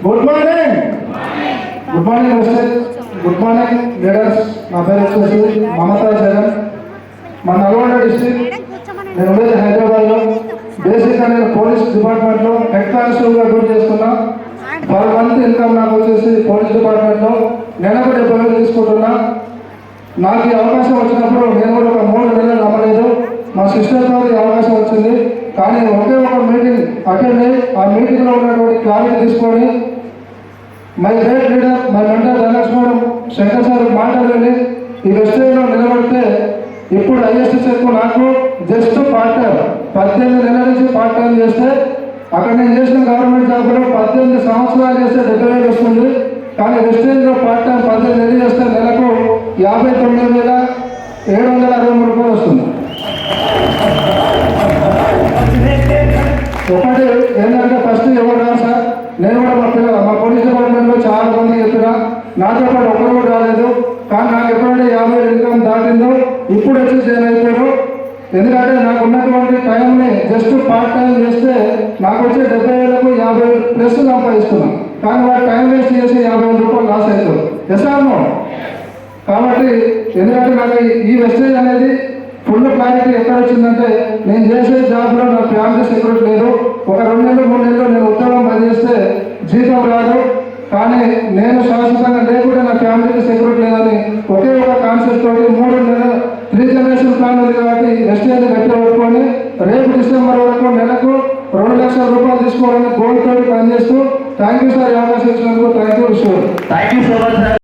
Good morning. Good morning mister. Good morning leaders. నా పేరు వచ్చేసి మమతా జగన్. మా నల్గొండ డిస్ట్రిక్ట్. నేను ఉండేది హైదరాబాద్లో. బేసిక్గా నేను పోలీస్ డిపార్ట్మెంట్లో హెడ్ కానిస్టేబుల్గా డ్యూటీ చేస్తున్నా. 12 మంత్ ఇన్కమ్ నాకు వచ్చేసి పోలీస్ డిపార్ట్మెంట్లో నెలకు 70,000 తీసుకుంటున్నా. నాకు ఈ అవకాశం వచ్చినప్పుడు నేను కూడా ఒక 3 నెలలు నమ్మలేదు. మా సిస్టర్తో ఈ అవకాశం వచ్చింది. కానీ ఒకే ఒక మీటింగ్ అటెండ్ అయ్యి ఆ మీటింగ్లో ఉన్నటువంటి క్లారిటీ తీసుకొని my great leader my mentor Dhanalakshman Shankar sir మాటలు వెళ్ళి ఈ వెస్టేజ్లో నిలబడితే ఇప్పుడు హైయెస్ట్ చెక్ నాకు జస్ట్ పార్ట్ టైం 18 నెలల నుంచి పార్ట్ టైం చేస్తే అక్కడ నేను చేసిన గవర్నమెంట్ జాబ్లో 18 సంవత్సరాలు చేస్తే 70,000 వస్తుంది. కానీ వెస్టేజ్లో పార్ట్ టైం 18 నెలలు చేస్తే నెలకు 59,763 రూపాయలు వస్తుంది. ఒకటి ఏంటంటే ఫస్ట్ ఎవరు రాదు సార్. నేను కూడా మా పోలీస్ డిపార్ట్మెంట్లో చాలా మంది చెప్పినా నాతో పాటు ఒక్కరు కూడా రాలేదు. కానీ నాకు ఎప్పుడైతే 50,000 ఇన్కమ్ దాటిందో ఇప్పుడు వచ్చి జాయిన్ అయిపోయారు. ఎందుకంటే నాకు ఉన్నటువంటి టైంని జస్ట్ పార్ట్ టైం చేస్తే నాకు వచ్చే 70,000కు 50,000 ప్లస్ సంపాదిస్తున్నాను. కానీ వాడు టైం వేస్ట్ చేసి 50,000 రూపాయలు లాస్ అవుతారు. ఎసాను కాబట్టి ఎందుకంటే నాకు ఈ వెస్టేజ్ అనేది ఫుల్ క్లారిటీ ఎక్కడ వచ్చిందంటే నేను చేసే జాబ్లో నా ఫ్యామిలీ సెక్యూరిటీ లేదు. ఒక 2 నెలలు 3 నెలలు నేను ఉద్యోగం పనిచేస్తే జీతం రాదు. కానీ నేను శాశ్వతంగా లేకుండా నా ఫ్యామిలీకి సెక్యూరిటీ లేదని ఒకే ఒక కాన్సెప్ట్ తోటి 3 జనరేషన్ ప్లాన్ ఉంది. కాబట్టి వెస్టేజ్ గట్టి పట్టుకొని రేపు డిసెంబర్ వరకు నెలకు 2 లక్షల రూపాయలు తీసుకోవాలని గోల్ తోటి పనిచేస్తూ థ్యాంక్ యూ సార్. అవకాశం ఇచ్చినందుకు thank you. Thank you so much sir.